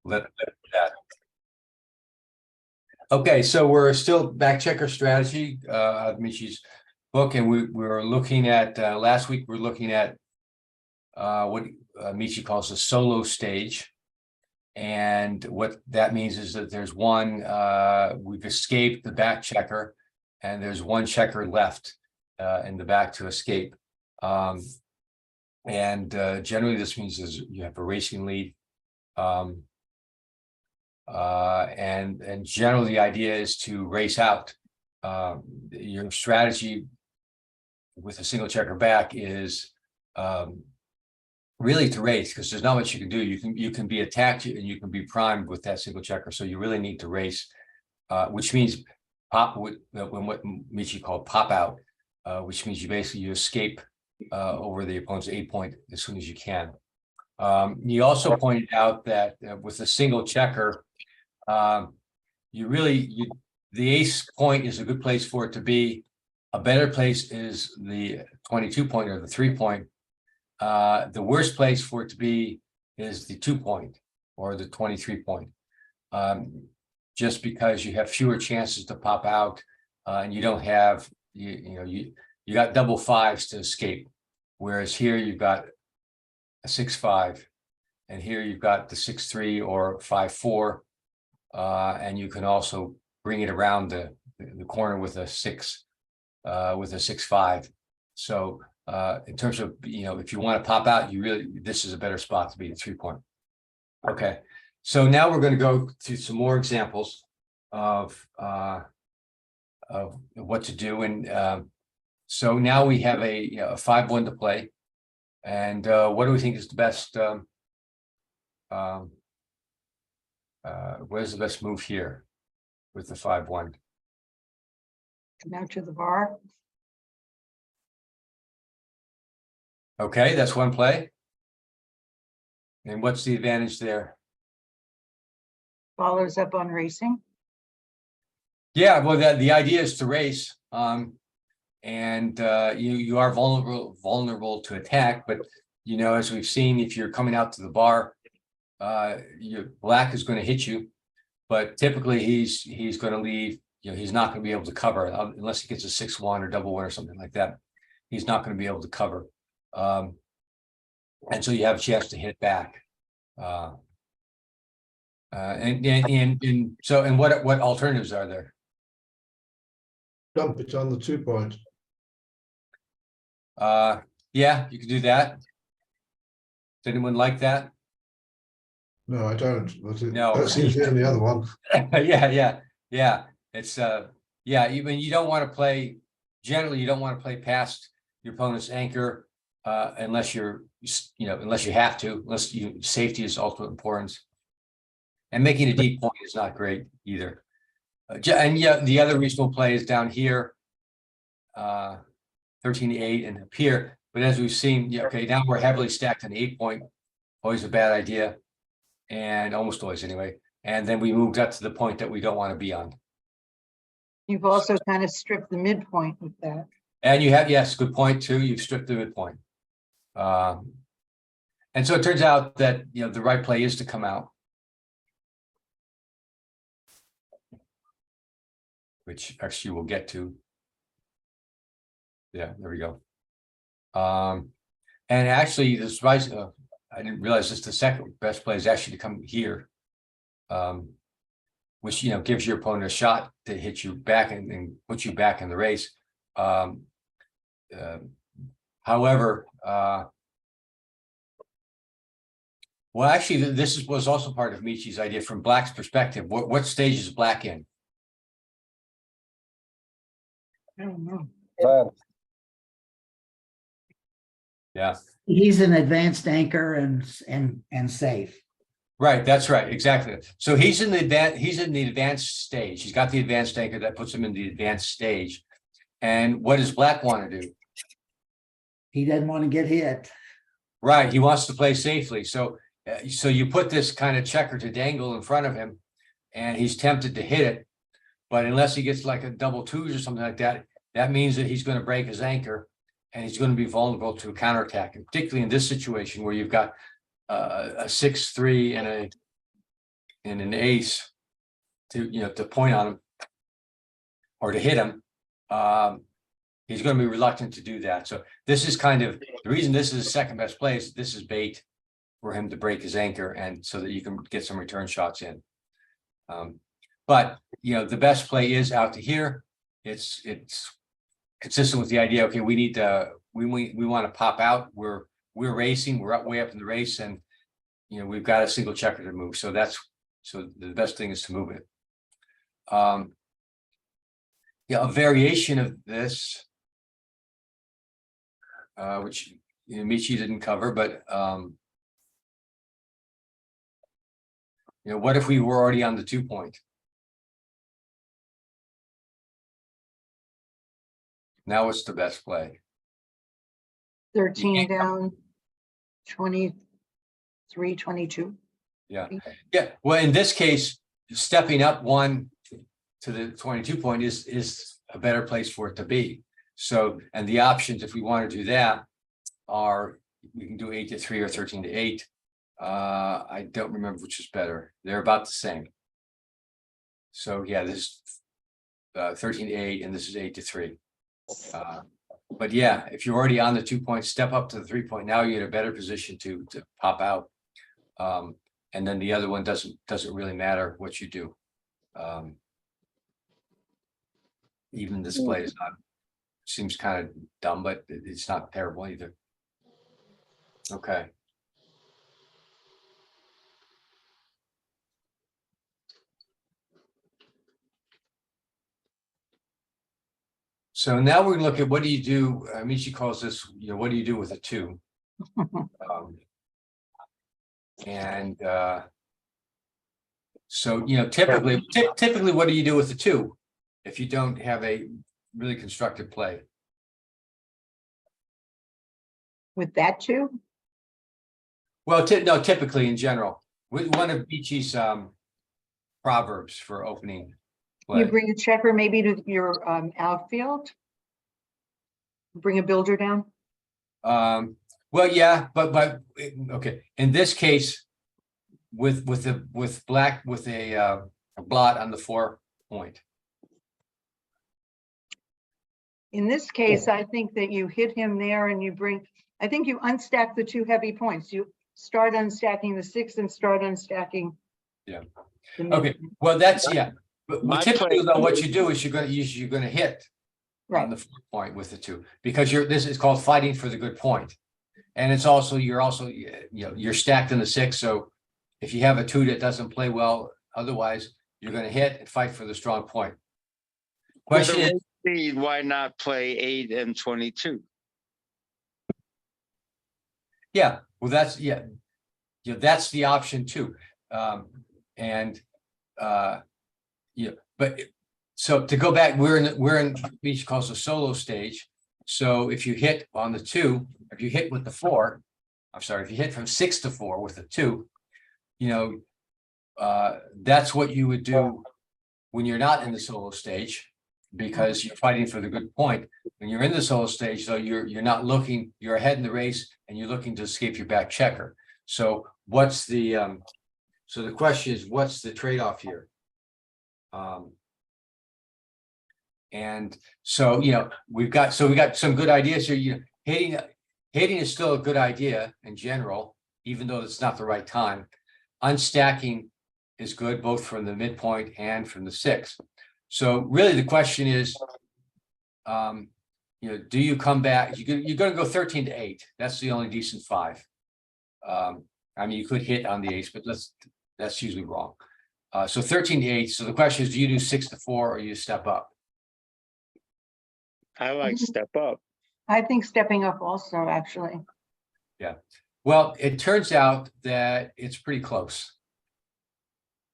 that. Okay, so we're still back checker strategy, Michi's book, and we were looking at last week. We're looking at what Michi calls a solo stage, and what that means is that there's one we've escaped the back checker, and there's one checker left in the back to escape. And generally, this means is you have a racing lead. And generally the idea is to race out. Your strategy with a single checker back is really to race, because there's not much you can do. You can be attacked and you can be primed with that single checker. So you really need to race, which means pop what Michi called pop out, which means you escape over the opponent's 8 point as soon as you can. You also pointed out that with a single checker, the ace point is a good place for it to be. A better place is the 22 point or the 3 point. The worst place for it to be is the 2 point or the 23 point. Just because you have fewer chances to pop out, and you don't have you got double fives to escape, whereas here you've got a 6-5, and here you've got the 6-3 or 5-4. And you can also bring it around the corner with a 6-5. So in terms of if you want to pop out, this is a better spot to be the 3 point. Okay, so now we're going to go to some more examples of what to do, and so now we have a 5-1 to play, and what do we think is the best? Where's the best move here with the 5-1? Come out to the bar. Okay, that's one play. And what's the advantage there? Follows up on racing. Yeah, well, the idea is to race, and you are vulnerable to attack, but as we've seen, if you're coming out to the bar, your black is going to hit you, but typically he's going to leave. He's not going to be able to cover unless he gets a 6-1 or double 1 or something like that. He's not going to be able to cover, and so you have a chance to hit back. So what alternatives are there? Dump it on the 2 point. Yeah, you can do that. Does anyone like that? No, I don't. No. That seems the only other one. Yeah. It's even you don't want to play. Generally, you don't want to play past your opponent's anchor unless unless you have to. Unless safety is ultimate importance. And making a deep point is not great either. And the other reasonable play is down here, 13-8, and up here. But as we've seen, okay, now we're heavily stacked on 8 point. Always a bad idea, and almost always anyway. And then we moved up to the point that we don't want to be on. You've also kind of stripped the midpoint with that. And you have, yes, good point too. You've stripped the midpoint. And so it turns out that the right play is to come out, which actually we'll get to. Yeah, there we go. And actually, this I didn't realize this. The second best play is actually to come here, which gives your opponent a shot to hit you back and put you back in the race. However, well, actually, this was also part of Michi's idea from Black's perspective. What stage is Black in? I don't know. Yeah, he's an advanced anchor and safe. right. That's right. Exactly. So he's in the advanced stage. He's got the advanced anchor that puts him in the advanced stage. And what does Black want to do? He doesn't want to get hit. Right. He wants to play safely. So you put this kind of checker to dangle in front of him, and he's tempted to hit it. But unless he gets like a double twos or something like that, that means that he's going to break his anchor, and he's going to be vulnerable to a counterattack. And particularly in this situation where you've got a 6-3 and and an ace to, to point on him or to hit him, he's going to be reluctant to do that. So this is kind of the reason this is the second best play is this is bait for him to break his anchor and so that you can get some return shots in. But the best play is out to here. It's consistent with the idea. Okay, we need to we want to pop out. We're racing. We're way up in the race, and we've got a single checker to move. So the best thing is to move it. A variation of this, which Michi didn't cover, but what if we were already on the 2 point? Now what's the best play? 13 down, 23, 22. Yeah. Well, in this case, stepping up one to the 22 point is a better place for it to be. So, and the options, if we want to do that, are we can do 8 to 3 or 13 to 8. I don't remember which is better. They're about the same. So yeah, this is 13 to 8, and this is 8 to 3. But yeah, if you're already on the 2 point, step up to the 3 point. Now you're in a better position to pop out. And then the other one doesn't really matter what you do. Even this play is not, seems kind of dumb, but it's not terrible either. Okay. So now we're gonna look at what do you do. Michi calls this, what do you do with a 2? So typically, what do you do with the 2 if you don't have a really constructive play? With that too? Well, no, typically in general, with one of Michi's proverbs for opening play. You bring a checker maybe to your outfield? Bring a builder down? Well, yeah, but okay. In this case, with black with a blot on the 4 point. In this case, I think that you hit him there and I think you unstack the 2 heavy points. You start unstacking the 6 and start unstacking. Yeah. the Okay. mid- Well, that's But My typically, play- though, what you do is you're gonna hit on Right. the 4 point with the 2 because this is called fighting for the good point, and it's also you're stacked in the 6. So if you have a 2 that doesn't play well, otherwise you're going to hit and fight for the strong point. Question is, why not play 8 and 22? yeah, well, that's that's the option too, but so to go back, we're in Michi calls the solo stage. So if you hit on the 2, if you hit with the 4, I'm sorry, if you hit from 6 to 4 with the 2, that's what you would do when you're not in the solo stage, because you're fighting for the good point. When you're in the solo stage, though, you're not looking, you're ahead in the race and you're looking to escape your back checker. So what's the so the question is, what's the trade-off here? And so we got some good ideas here. Hitting is still a good idea in general, even though it's not the right time. Unstacking is good both from the midpoint and from the 6. So really the question is, do you come back? You're going to go 13 to 8. That's the only decent 5. I mean, you could hit on the ace, but that's usually wrong. So 13 to 8. So the question is, do you do 6 to 4 or you step up? I like step up. I think stepping up also, actually. Yeah. Well, it turns out that it's pretty close.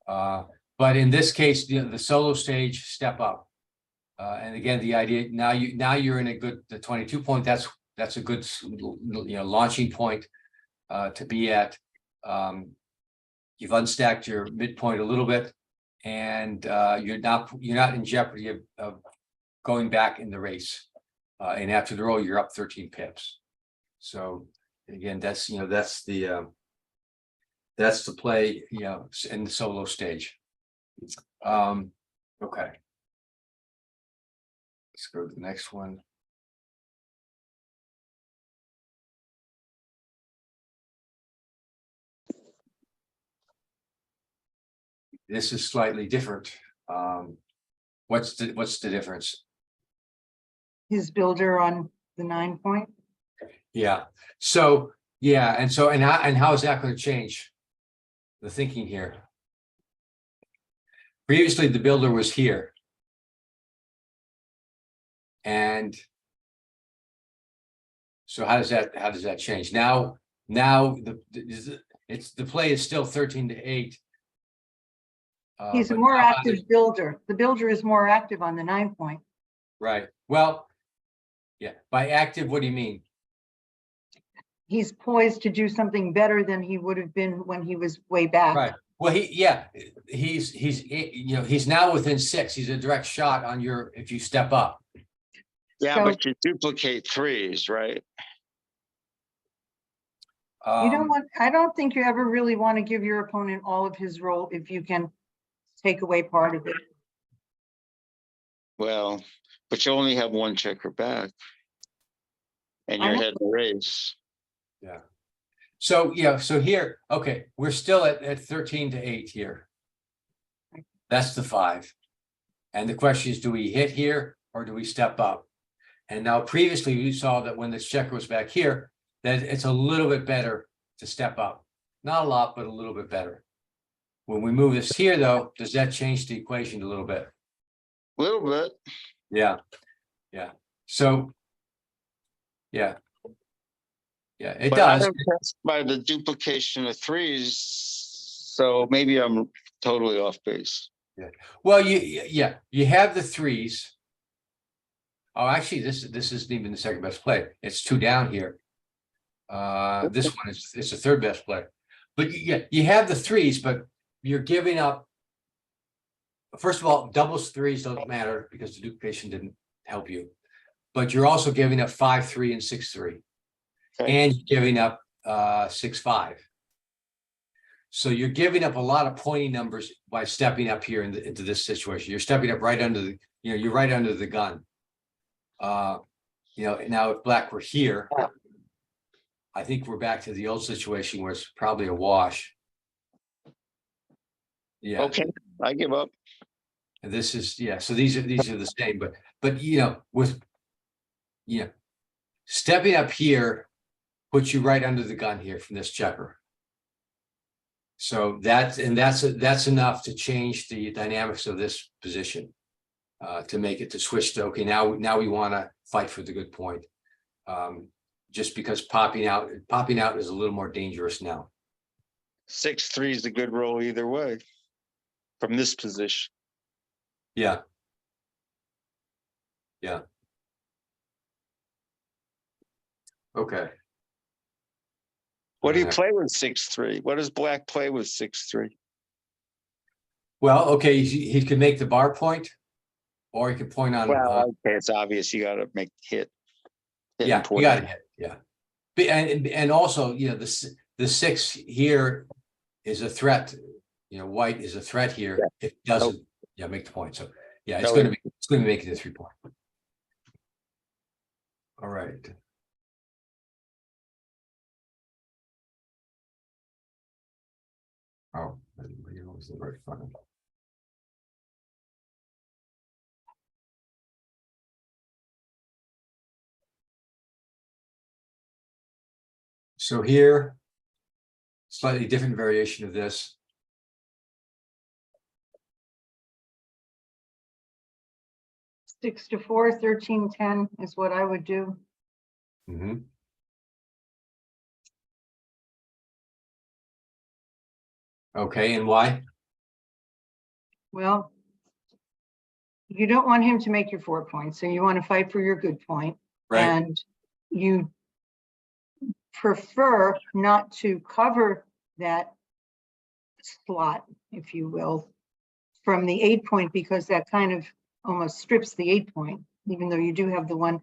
But in this case, the solo stage, step up. And again, the idea now you're in the 22 point. That's a good launching point to be at. You've unstacked your midpoint a little bit, and you're not in jeopardy of going back in the race. And after the roll, you're up 13 pips. So again, that's the That's the play, you know, in the solo stage. Okay. Let's go to the next one. This is slightly different. What's the difference? His builder on the 9 point. Yeah, so, yeah, and how is that going to change the thinking here? Previously, the builder was here. And so how does that change? Now the play is still 13-8. He's a But more now active builder. The builder is more active on the 9 point. right, well, yeah, by active, what do you mean? He's poised to do something better than he would have been when he was way back. Right, well, he's you know, he's now within 6. He's a direct shot on your, if you step up. Yeah, So- but you duplicate threes, right? You don't want, I don't think you ever really want to give your opponent all of his role if you can take away part of it. Well, but you only have one checker back. And I you're know. heading the race. Yeah. So, yeah, so here, okay, we're still at 13-8 here. That's the 5. And the question is, do we hit here or do we step up? And now previously we saw that when this checker was back here, that it's a little bit better to step up. Not a lot, but a little bit better. When we move this here, though, does that change the equation a little bit? A little bit. Yeah, yeah. So, yeah. Yeah, it But I'm does. impressed by the duplication of threes. So maybe I'm totally off base. Well, yeah, you have the 3s. Oh, actually, this isn't even the second best play. It's 2 down here. This one is, it's the 3rd best play. But yeah, you have the 3s, but you're giving up. First of all, doubles 3s don't matter because the duplication didn't help you. But you're also giving up 5-3 and 6-3. Okay. And you're giving up 6-5. So you're giving up a lot of pointy numbers by stepping up here into this situation. You're stepping up right under the, you know, you're right under the gun. You know, now if black were here, I think we're back to the old situation where it's probably a wash. Yeah. Okay, I give up. And this is, yeah, so these are the same, but you know, with, you know, stepping up here puts you right under the gun here from this checker. So that's enough to change the dynamics of this position. To make it to switch to, okay, now we want to fight for the good point. Just because popping out is a little more dangerous now. 6-3 is a good roll either way. From this position. Yeah. Yeah. Okay. What do you Yeah. play with 6-3? What does black play with 6-3? Well, okay, he could make the bar point, or he could point on. Well, okay, it's obvious you got to make hit. Hit Yeah, and you point. got to hit. Yeah, and also, you know, the 6 here is a threat. You know, white is a threat here. Yeah. If it doesn't, yeah, make the point. So yeah, it's No. going to be making a 3 point. All right. Oh, you know, it's the right front. So here, slightly different variation of this. Six to 4, 13-10 is what I would do. Mhm. Okay, and why? Well, you don't want him to make your 4 points, so you want to fight for your good point. Right, And you prefer not to cover that slot, if you will, from the 8 point, because that kind of almost strips the 8 point, even though you do have the one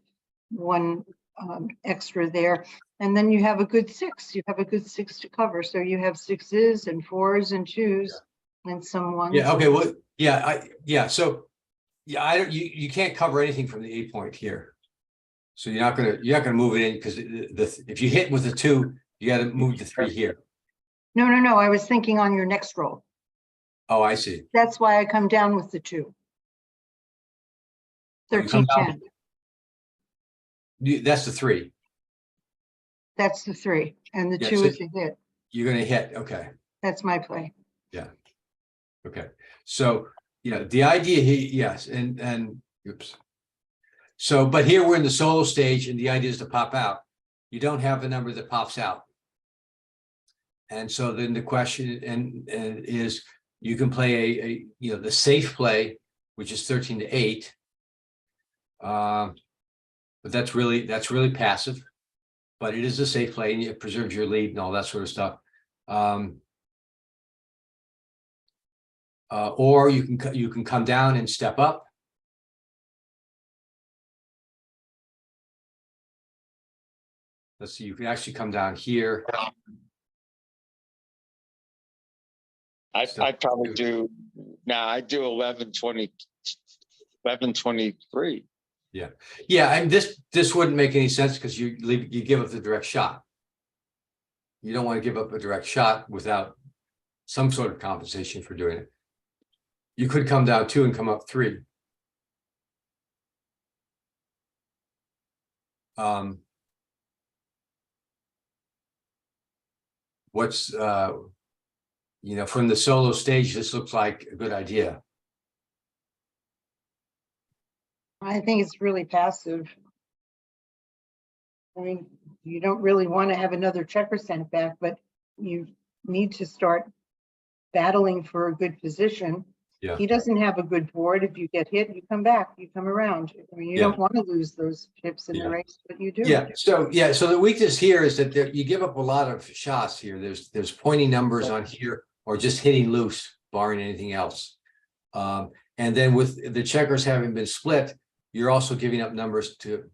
extra there. And then you have a good six. You have a good six to cover. So you have sixes and fours and twos and some ones. Yeah, okay, well, yeah, so, yeah, you can't cover anything from the 8 point here. So you're not gonna move it in, because if you hit with the 2, you gotta move the 3 here. No, I was thinking on your next roll. Oh, I see. That's why I come down with the 2. Oh, you come 13, down- 10. That's the 3. That's the 3. And the Yeah, 2 so- is the hit. You're gonna hit, okay. That's my play. Okay, so, the idea here, yes, and, oops. So, but here we're in the solo stage and the idea is to pop out. You don't have a number that pops out. And so then the question is, you can play the safe play, which is 13 to 8. But that's really passive, but it is a safe play and it preserves your lead and all that sort of stuff. Or you can come down and step up. Let's see, you can actually come down here. I probably do, now I do 11-23. Yeah, and this wouldn't make any sense because you give up the direct shot. You don't want to give up a direct shot without some sort of compensation for doing it. You could come down 2 and come up 3. What's from the solo stage, this looks like a good idea. I think it's really passive. I mean, you don't really want to have another checker sent back, but you need to start battling for a good position. Yeah. He doesn't have a good board. If you get hit, you come back, you come around. I mean, you Yeah. don't want to lose those chips in Yeah. the race, but you do. So the weakness here is that you give up a lot of shots here. There's pointy numbers on here or just hitting loose, barring anything else. And then with the checkers having been split, you're also giving up numbers to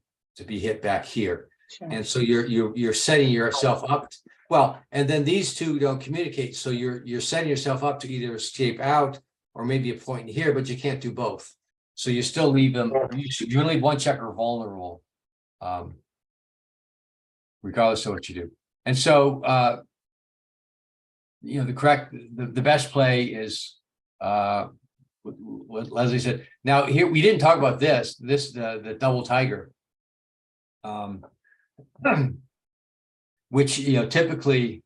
be hit back here. Sure. And so you're setting yourself up. Well, and then these two don't communicate. So you're setting yourself up to either escape out or maybe a point in here, but you can't do both. So you still leave them, you leave one checker vulnerable. Regardless of what you do. And so the best play is what Leslie said. Now here we didn't talk about the double tiger. Which typically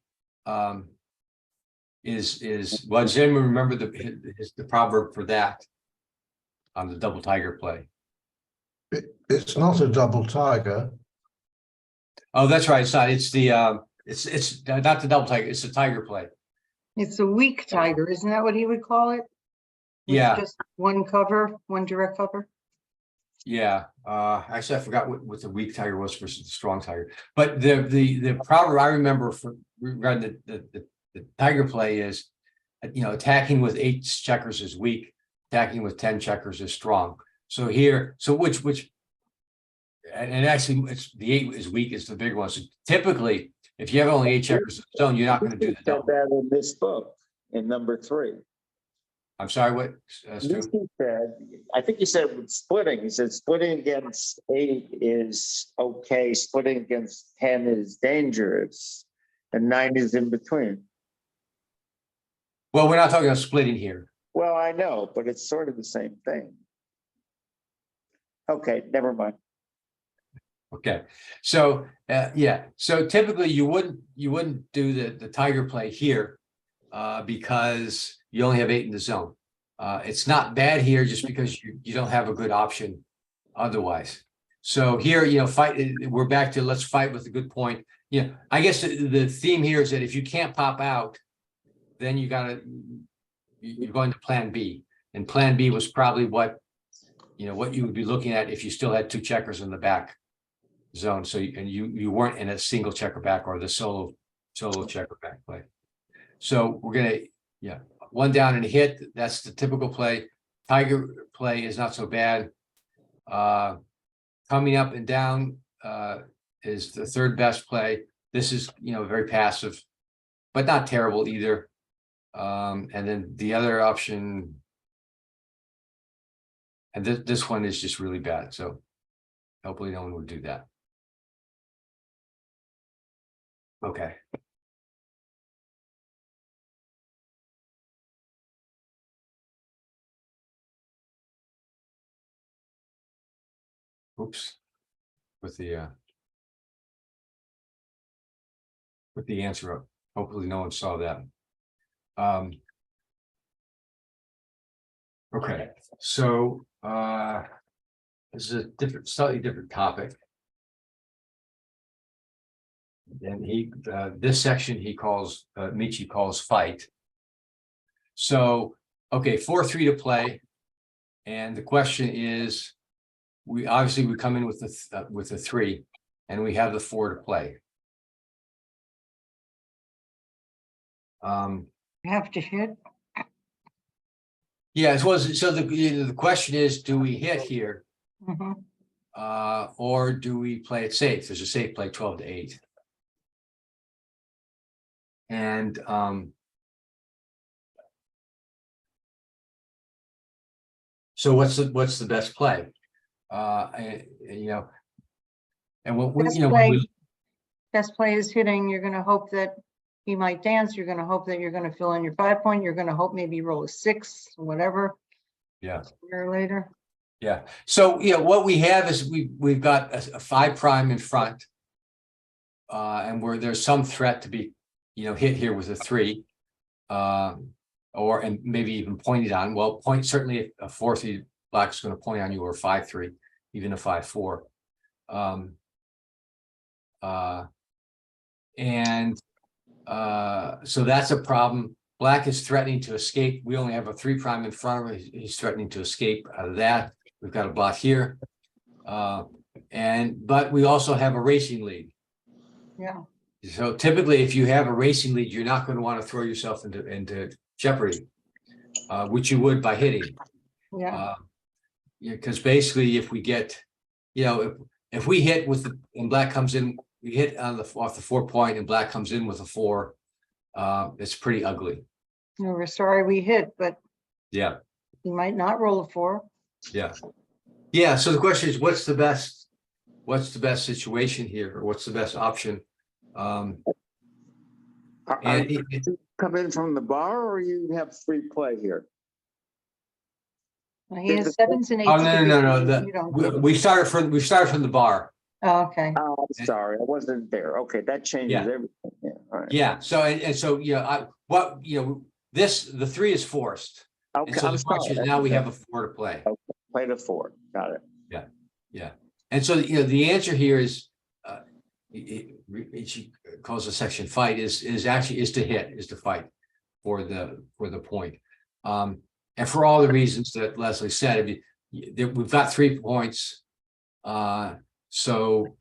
is well, does anyone remember the proverb for that on the double tiger play? It's not a double tiger. Oh, that's right. It's not. It's the it's not the double tiger. It's the tiger play. It's a weak tiger, isn't that what he would call it? With Yeah. Just one cover, one direct cover. Yeah. Actually, I forgot what the weak tiger was versus the strong tiger. But the proverb I remember from reading the tiger play is, attacking with 8 checkers is weak. Attacking with 10 checkers is strong. So here, and actually, it's the 8 is weak, it's the big one. So typically, if you have only 8 checkers in stone, you're not going to do the Said double. that in this book, in number 3. I'm sorry, what? Stu? Michi said, I think he said with splitting, he said splitting against 8 is okay, splitting against 10 is dangerous, and 9 is in between. Well, we're not talking about splitting here. Well, I know, but it's sort of the same thing. Okay, never mind. Okay, so so typically you wouldn't do the tiger play here because you only have 8 in the zone. It's not bad here just because you don't have a good option otherwise. So here, fight. We're back to let's fight with a good point. I guess the theme here is that if you can't pop out, then you're going to plan B, and plan B was probably what you would be looking at if you still had 2 checkers in the back zone. So you weren't in a single checker back or the solo checker back play. So we're gonna one down and a hit. That's the typical play. Tiger play is not so bad. Coming up and down is the third best play. This is, very passive, but not terrible either. And then the other option. And this one is just really bad, so hopefully no one would do that. Okay. Oops. With the answer up. Hopefully no one saw that. Okay, so this is a slightly different topic. And this section he calls, Michi calls fight. So, okay, 4-3 to play. And the question is, we come in with the 3, and we have the 4 to play. You have to hit. Yeah, so the question is, do we hit here? Mhm. Or do we play it safe? There's a safe play 12 to 8. And so what's the best play? And what we, Best play is hitting. You're gonna hope that he might dance. You're gonna hope that you're gonna fill in your 5 point. You're gonna hope maybe roll a 6, whatever. Yeah. Or later. Yeah. So, what we have is we've got a 5 prime in front. And where there's some threat to be, hit here with a 3. And maybe even pointed on. Well, certainly a 4-3 black is going to point on you, or 5-3, even a 5-4. So that's a problem. Black is threatening to escape. We only have a 3 prime in front of him. He's threatening to escape out of that. We've got a block here. But we also have a racing lead. Yeah. So typically, if you have a racing lead, you're not going to want to throw yourself into jeopardy, which you would by hitting. Yeah. Because basically, if we get, if we hit and black comes in, we hit off the 4 point, and black comes in with a 4. It's pretty ugly. We're sorry we hit, but Yeah. he might not roll a 4. Yeah. Yeah. So the question is, what's the best situation here, or what's the best option? Are you come in from the bar, or you have free play here? He has 7s and 8s. Oh, no. You don't. We started from the bar. Oh, okay. Oh, I'm sorry, I wasn't there. Okay, that changes everything. Yeah, all right. Yeah. So the 3 is forced. Okay, And so I'm the question sorry. is, now we have a 4 to play. Okay, play the 4. Got it. Yeah. And so the answer here is, she calls the section fight is to fight for the point. And for all the reasons that Leslie said, we've got 3 points. So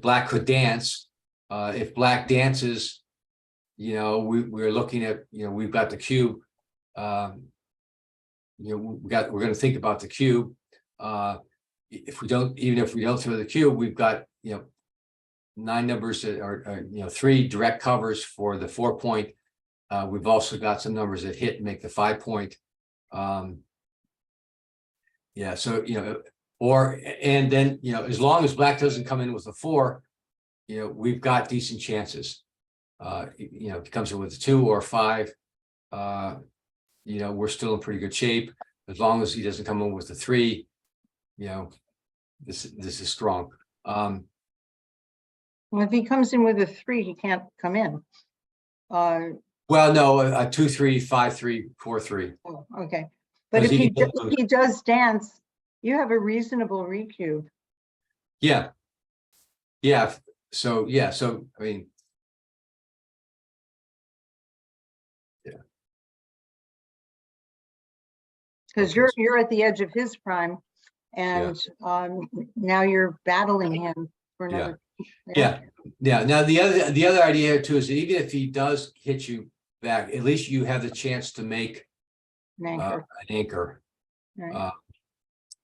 black could dance. If black dances, we're looking at, we've got the cube. We're going to think about the cube. If we don't throw the cube, we've got 9 numbers that are 3 direct covers for the 4 point. We've also got some numbers that hit and make the 5 point. Yeah, so and then as long as black doesn't come in with a 4, we've got decent chances. If he comes in with a 2 or a 5, we're still in pretty good shape. As long as he doesn't come in with a 3, this is strong. Well, if he comes in with a 3, he can't come in. Well, no, a 2-3, 5-3, 4-3. Oh, okay. But if he does dance, you have a reasonable recube. Yeah. Yeah. So I mean. Yeah. Because Okay. you're at the edge of his prime, and now you're battling him for another. Yeah. Now the other idea too is that even if he does hit you back, at least you have the chance to make An anchor. right.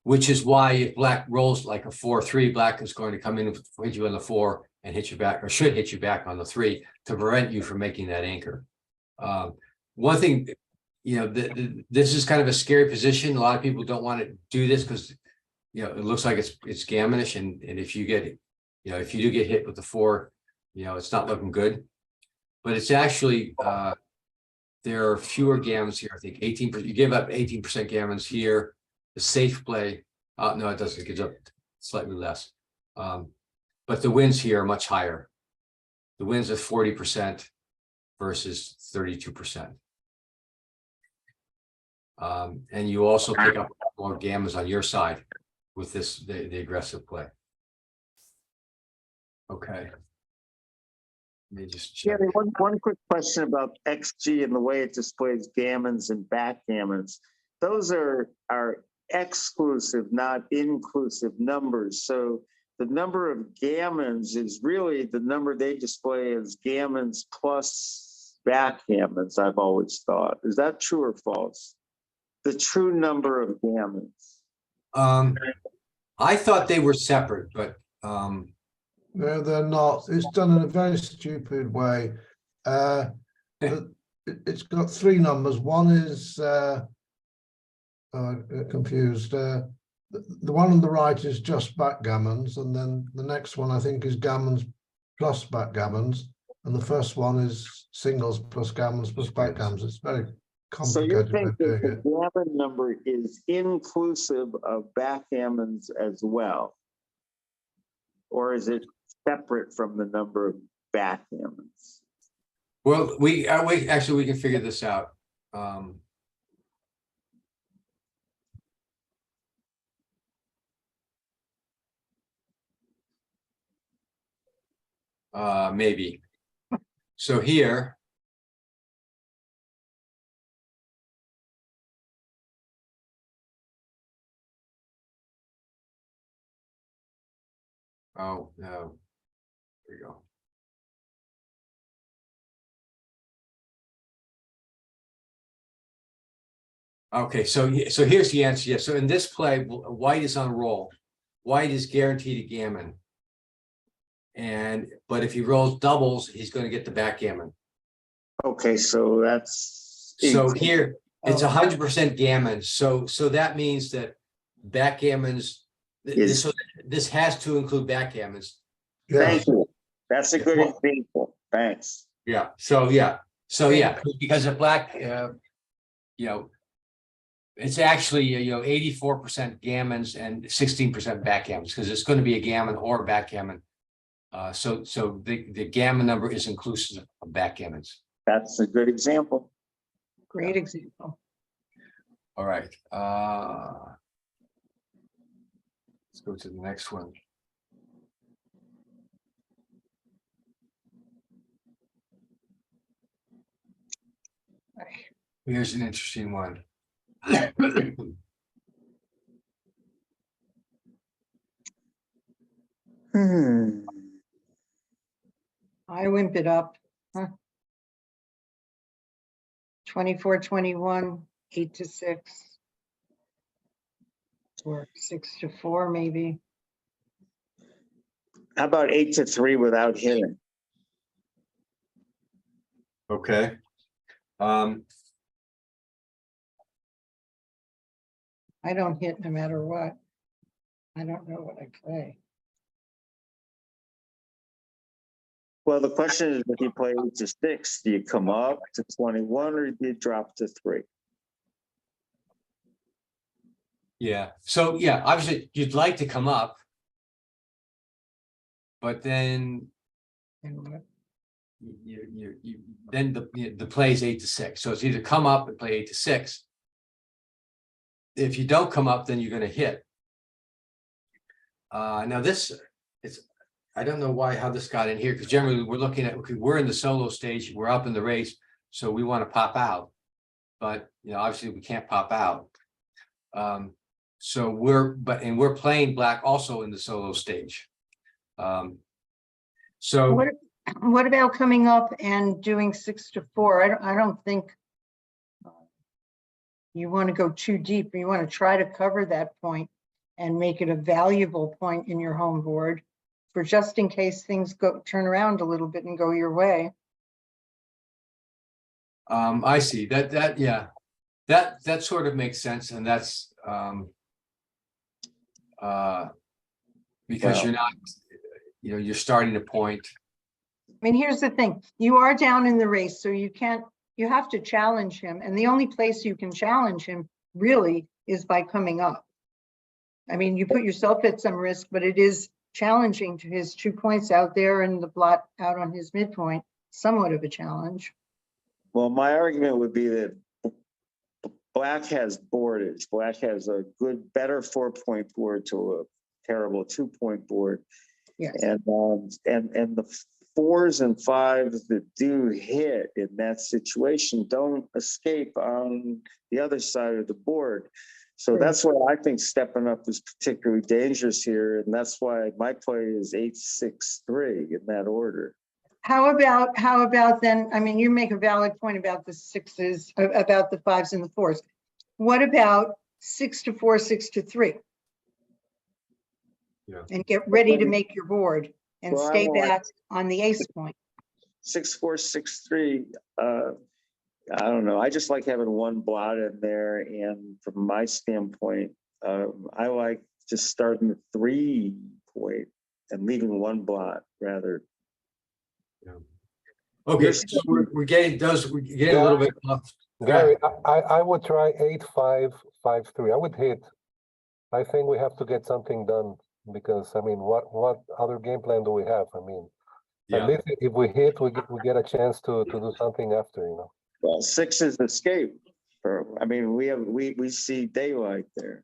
Which is why if black rolls like a 4-3, black is going to come in with hit you on the 4 and hit you back, or should hit you back on the 3 to prevent you from making that anchor. One thing, this is kind of a scary position. A lot of people don't want to do this because, it looks like it's gammonish, and if you get, if you do get hit with the 4, it's not looking good. But it's actually, there are fewer gammons here. I think 18%. You give up 18% gammons here. The safe play, no, it doesn't. It gives up slightly less. But the wins here are much higher. The wins are 40% versus 32%. And you also pick up more gammons on your side with this, the aggressive play. Okay. Let me just Yeah, check. one quick question about XG and the way it displays gammons and backgammons. Those are exclusive, not inclusive numbers. So the number of gammons is really the number they display as gammons plus backgammons, I've always thought. Is that true or false? The true number of gammons. I thought they were separate, but no, they're not. It's done in a very stupid way. It's got 3 numbers. One is confused. The one on the right is just backgammons, and then the next one I think is gammons plus backgammons, and the first one is singles plus gammons plus backgammons. It's very So you complicated way think of that doing the it. gammon number is inclusive of backgammons as well? Or is it separate from the number of backgammons? well, we actually we can figure this out. Maybe. So here. Oh, no. There we go. Okay, so here's the answer. Yeah, so in this play, white is on roll. White is guaranteed a gammon. But if he rolls doubles, he's going to get the backgammon. Okay, so that's. So here it's 100% gammon. So that means that backgammons. So this has to include backgammons. Yes. Thank you. That's a good example. Thanks. Yeah. So because of black, it's actually 84% gammons and 16% backgammons because it's going to be a gammon or a backgammon. So the gammon number is inclusive of backgammons. That's a good example. Great example. All right. Let's go to the next one. Here's an interesting one. I wimp it up. 24-21, 8-6. Or 6-4, maybe. How about 8-3 without hitting? Okay. I don't hit no matter what. I don't know what I play. Well, the question is, if you play 8-6, do you come up to 21 or do you drop to 3? Yeah. So yeah, obviously you'd like to come up, but then And what? you then the play is 8-6. So it's either come up and play 8-6. If you don't come up, then you're going to hit. Now this it's I don't know how this got in here, because generally we're looking at, okay, we're in the solo stage, we're up in the race, so we want to pop out, but obviously we can't pop out. So we're playing black also in the solo stage. So What about coming up and doing 6-4? I don't think you want to go too deep. You want to try to cover that point and make it a valuable point in your home board for just in case things turn around a little bit and go your way. I see yeah, that sort of makes sense, and that's because Well- you're not, you're starting to point. I mean, here's the thing, you are down in the race, so you have to challenge him. And the only place you can challenge him really is by coming up. I mean, you put yourself at some risk, but it is challenging to his 2 points out there and the blot out on his midpoint, somewhat of a challenge. Well, my argument would be that Black has boardage. Black has a better 4-point board to a terrible 2-point board. Yes. And the 4s and 5s that do hit in that situation don't escape on the other side of the board. So Sure. that's why I think stepping up is particularly dangerous here. And that's why my play is 8-6-3 in that order. How about then, I mean, you make a valid point about the 6s, about the 5s and the 4s. What about 6-4, 6-3? Yeah. And get ready to make your board and Well, I stay like- back on the ace point. 6-4, 6-3. I don't know. I just like having one blot in there. And from my standpoint, I like just starting the 3-point and leaving one blot rather. Okay, so we're getting a little bit off. Gary, I would try 8-5-5-3. I would hit. I think we have to get something done because I mean, what other game plan do we have? I mean, at Yeah, least if we hit, we get a chance to do something after, you know. Well, 6 is escape. I mean, we see daylight there.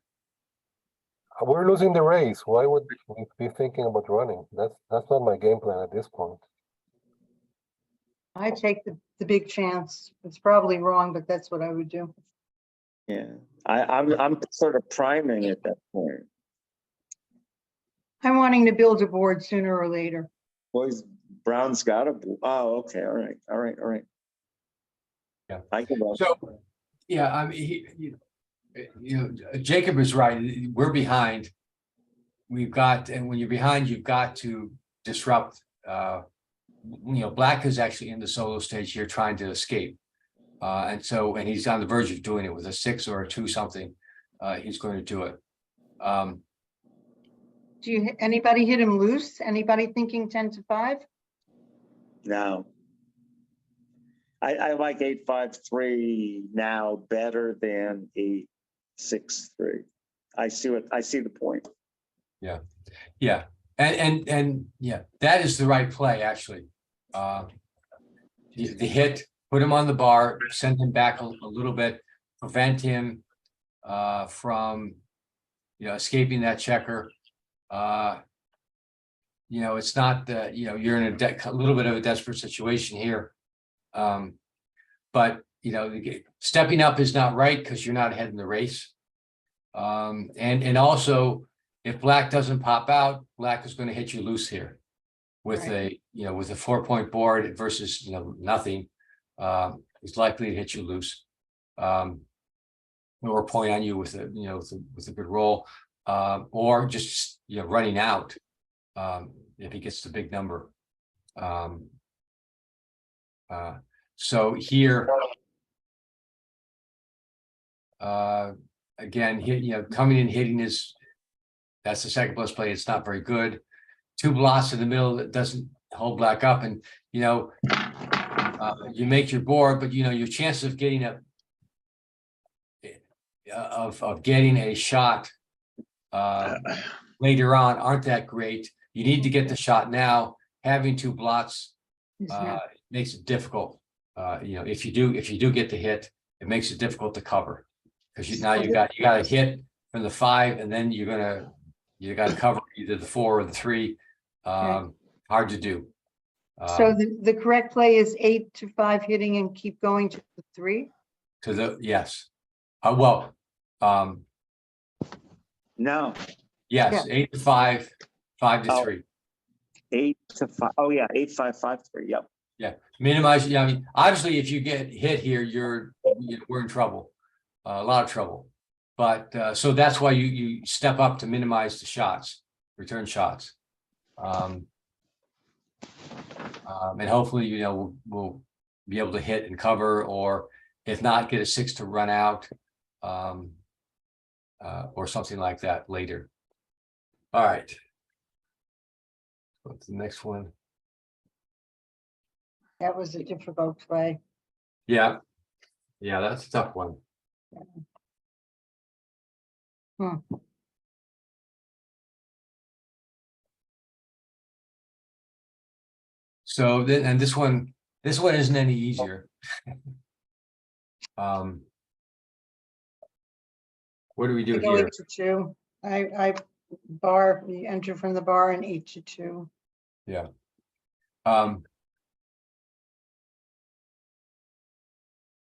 We're losing the race. Why would we be thinking about running? That's not my game plan at this point. I take the big chance. It's probably wrong, but that's what I would do. Yeah, I'm sort of priming at that point. I'm wanting to build a board sooner or later. Boys, Brown's got a. Oh, okay, all right. Yeah. I can. so, yeah, I mean, Jacob is right. We're behind. And when you're behind, you've got to disrupt. Black is actually in the solo stage here trying to escape. And he's on the verge of doing it with a 6 or a 2 something. He's going to do it. Anybody hit him loose? Anybody thinking 10-5? No. I like 8-5-3 now better than 8-6-3. I see the point. Yeah. And yeah, that is the right play, actually. The hit, put him on the bar, send him back a little bit, prevent him from escaping that checker. It's not that you're in a little bit of a desperate situation here. But stepping up is not right because you're not ahead in the race. And also, if Black doesn't pop out, Black is going to hit you loose here with Right. with a 4-point board versus nothing. He's likely to hit you loose, or point on you with a good roll, or just running out if he gets the big number. So here, again, coming in hitting that's the second plus play. It's not very good. 2 blots in the middle that doesn't hold Black up, and you make your board, but your chances of getting getting a shot later on aren't that great. You need to get the shot now. Having 2 blots makes it difficult. If you do get the hit, it makes it difficult to cover because you got a hit from the 5, and then you got to cover either the 4 or the 3. Hard to do. So the correct play is 8-5 hitting and keep going to the 3. Yes. No. Yes, 8-5, 5-3. 8-5. Oh yeah, 8-5-5-3. Yep. Yeah, minimize. Yeah, I mean, obviously, if you get hit here, we're in trouble, a lot of trouble. But so that's why you step up to minimize the shots, return shots. And hopefully, we'll be able to hit and cover, or if not, get a 6 to run out, or something like that later. All right. Go to the next one. That was a difficult play. Yeah. Yeah, that's a tough one. Hmm. So then, and this one isn't any easier. What do we do I go here? 8-2. I bar, you enter from the bar and 8-2. Yeah.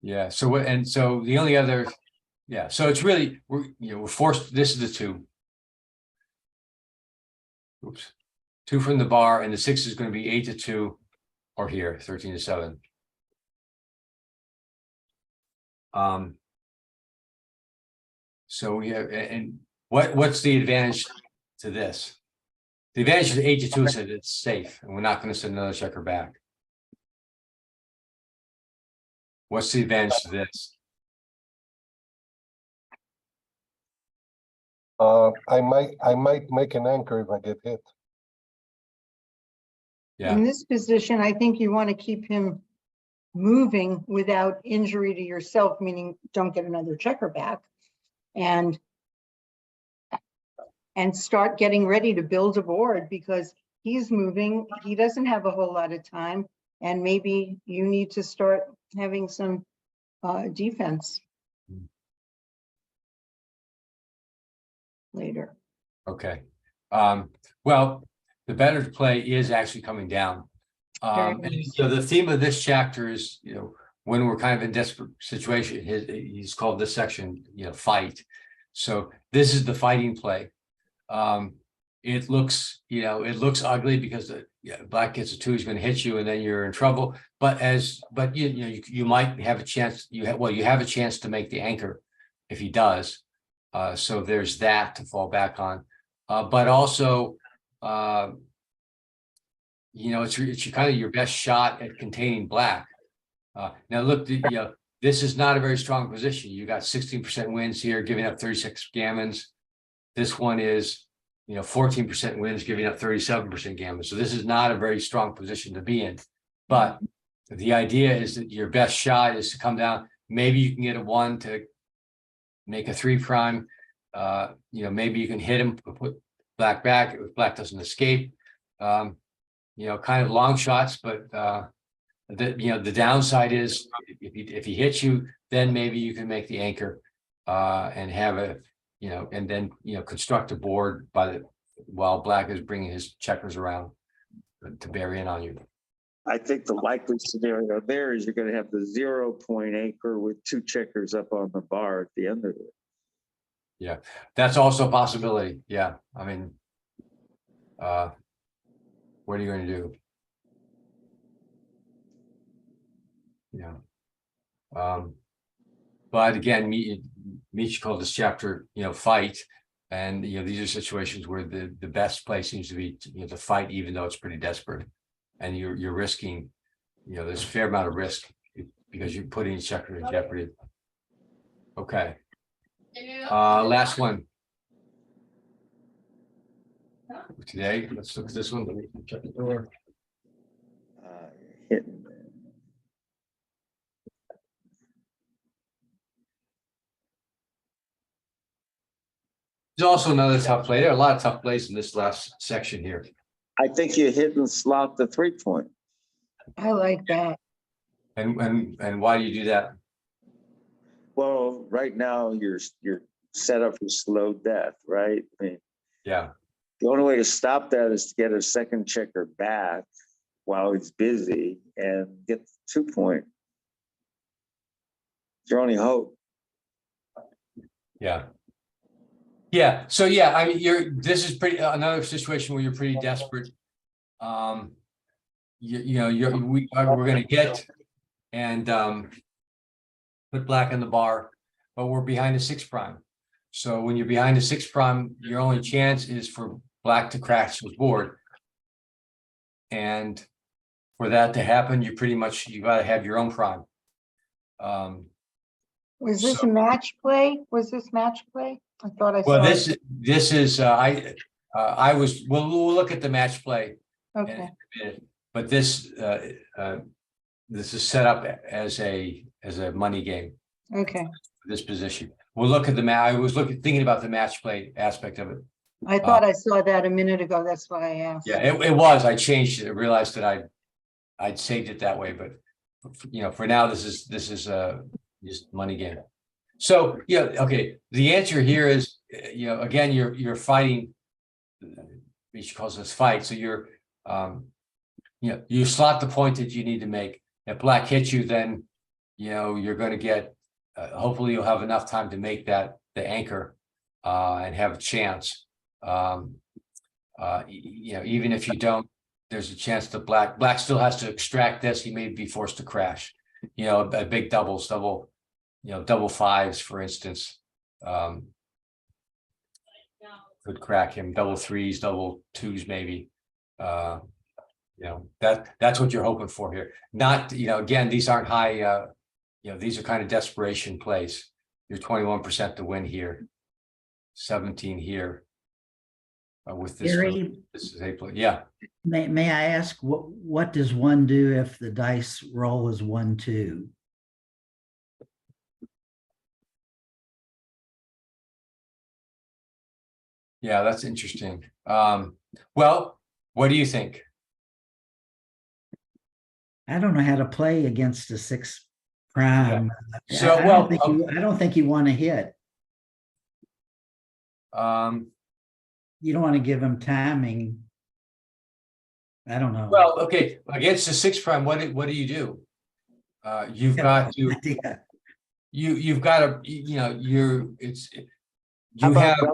Yeah, so what, and so the only other, yeah, so it's really, we're forced, this is the 2. Oops. 2 from the bar, and the 6 is going to be 8-2, or here, 13-7. So we have, and what's the advantage to this? The advantage of 8-2 is that it's safe, and we're not going to send another checker back. What's the advantage to this? I might make an anchor if I get hit. Yeah, In this position, I think you want to keep him moving without injury to yourself, meaning don't get another checker back. And start getting ready to build a board, because he's moving. He doesn't have a whole lot of time. And maybe you need to start having some defense later. okay. Well, the better play is actually coming down. And so the theme of this chapter is, when we're kind of in desperate situation, he's called this section, fight. So this is the fighting play. It looks, ugly because black gets a 2, he's going to hit you, and then you're in trouble. But you might have a chance. You have a chance to make the anchor if he does. So there's that to fall back on. But also, it's kind of your best shot at containing black. Now look, this is not a very strong position. You got 16% wins here, giving up 36 gammons. This one is, 14% wins, giving up 37% gammons. So this is not a very strong position to be in. But the idea is that your best shot is to come down. Maybe you can get a 1 to make a 3 prime. Maybe you can hit him, put black back if black doesn't escape. Kind of long shots, but the downside is if he hits you, then maybe you can make the anchor and have a, and then construct a board while black is bringing his checkers around to bear in on you. I think the likely scenario there is you're going to have the 0-point anchor with 2 checkers up on the bar at the end of it. Yeah, that's also a possibility. Yeah, I mean, what are you going to do? Yeah. But again, Michi called this chapter, fight. And, these are situations where the best play seems to be, to fight, even though it's pretty desperate. And you're risking, there's a fair amount of risk because you're putting checker in jeopardy. Okay. Last one. Today, let's look at this one. Let me check the door. Hitting. There's also another tough play. There are a lot of tough plays in this last section here. I think you hit and slot the 3-point. I like that. And why do you do that? Well, right now you're set up for slow death, right? I mean, Yeah. the only way to stop that is to get a second checker back while he's busy and get the 2-point. It's your only hope. Yeah. Yeah. So yeah, I mean, this is another situation where you're pretty desperate. We're going to get and put black in the bar, but we're behind a 6 prime. So when you're behind a 6 prime, your only chance is for black to crash his board. And for that to happen, you gotta have your own prime. Was this So- a match play? Was this match play? I thought I saw. Well, it. this is, we'll look at the match play in Okay, a minute, but this is set up as a money game, okay. this position. We'll look at I was thinking about the match play aspect of it. I thought I saw that a minute ago. That's why I asked. Yeah, it was, I changed it, I realized that I'd saved it that way, but for now, this is just money game. So, yeah, okay, the answer here is, again, you're fighting, Michi calls this fight, so you're, you slot the point that you need to make. If black hits you, then, you're gonna get, hopefully you'll have enough time to make the anchor, and have a chance. Even if you don't, there's a chance that black still has to extract this, he may be forced to crash. A big double fives, for instance, could crack him, double threes, double twos, maybe. That's what you're hoping for here. Not, again, these aren't high, these are kind of desperation plays. You're 21% to win here, 17 here. With this, Gary, this is April, yeah. may I ask, what does one do if the dice roll is 1-2? Yeah, that's interesting. Well, what do you think? I don't know how to play against a 6 prime. So, I don't think you want to hit. You don't want to give him timing. I don't know. Well, okay, against the 6 prime, what do you do? You've got to, you've got to,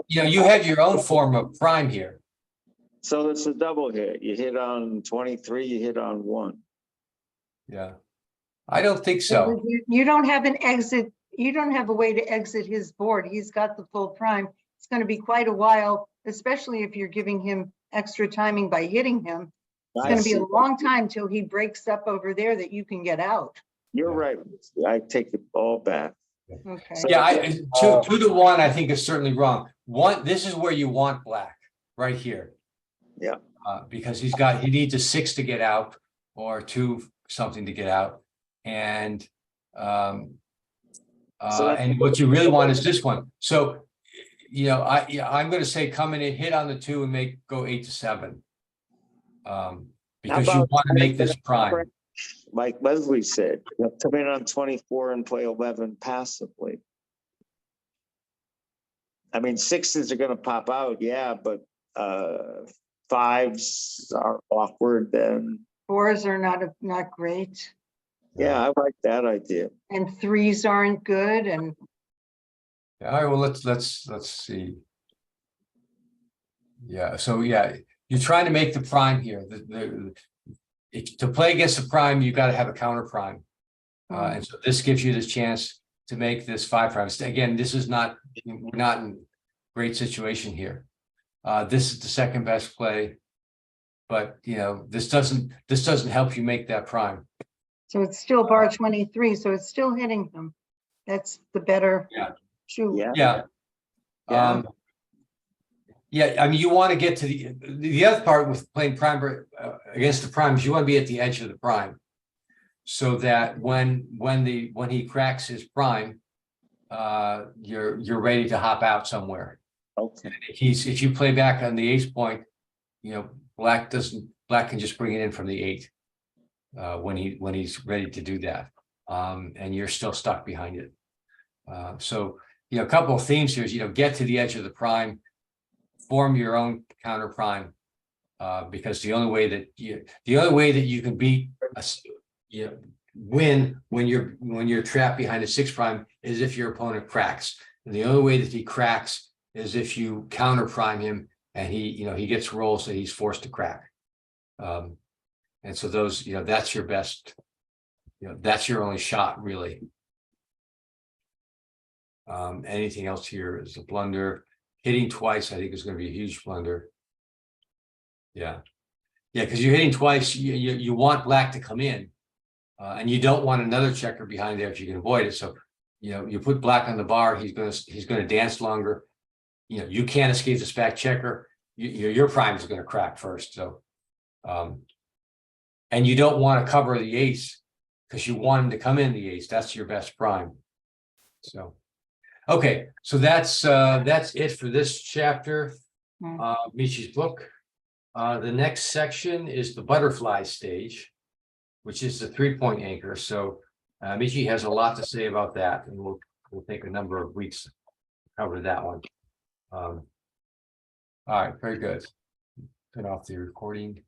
you have your own form of prime here. So it's a double hit. You hit on 23, you hit on 1. Yeah, I don't think so. You don't have an exit. You don't have a way to exit his board. He's got the full prime. It's going to be quite a while, especially if you're giving him extra timing by hitting him. It's going to be a long time till he breaks up over there that you can get out. You're right. I take it all back. Okay. So- Yeah, 2 to 1, I think is certainly wrong. This is where you want black, right here. Yeah. Because he needs a 6 to get out, or 2 something to get out. And and what you really want is this one. So, I'm gonna say come in and hit on the 2 and go 8 to 7. Because you want to make this prime. Like Leslie said, come in on 24 and play 11 passively. I mean, 6s are going to pop out, yeah, but 5s are awkward then. 4s are not great, Yeah, I like that idea. and 3s aren't good. And All right, well, let's see. Yeah, so yeah, you're trying to make the prime here. To play against the prime, you got to have a counter prime. And so this gives you this chance to make this 5 prime. Again, we're not in great situation here. This is the second best play, but this doesn't help you make that prime. so it's still bar 23, so it's still hitting him. That's the better shoot. Yeah. Yeah. Yeah. I mean, you want to get to the other part with playing prime against the primes, you want to be at the edge of the prime, so that when he cracks his prime, you're ready to hop out somewhere. Okay. If you play back on the ace point, black can just bring it in from the 8 when he's ready to do that, and you're still stuck behind it. So a couple of themes here is get to the edge of the prime, form your own counter prime, because the only way that you can beat win when you're trapped behind a 6 prime is if your opponent cracks, and the only way that he cracks is if you counter prime him and he gets rolls that he's forced to crack. And so those that's your best, that's your only shot really. Anything else here is a blunder. Hitting twice, I think, is going to be a huge blunder. Yeah. Yeah, because you're hitting twice, you want black to come in. And you don't want another checker behind there if you can avoid it, so, you know, you put black on the bar, he's gonna dance longer. You know, you can't escape the stack checker, your prime is gonna crack first, so. And you don't want to cover the ace, because you want him to come in the ace, that's your best prime. So, okay, so that's it for this chapter, Michi's book. The next section is the butterfly stage, which is the 3-point anchor. So Michi has a lot to say about that, and we'll take a number of weeks to cover that one. All right, very good. Turn off the recording.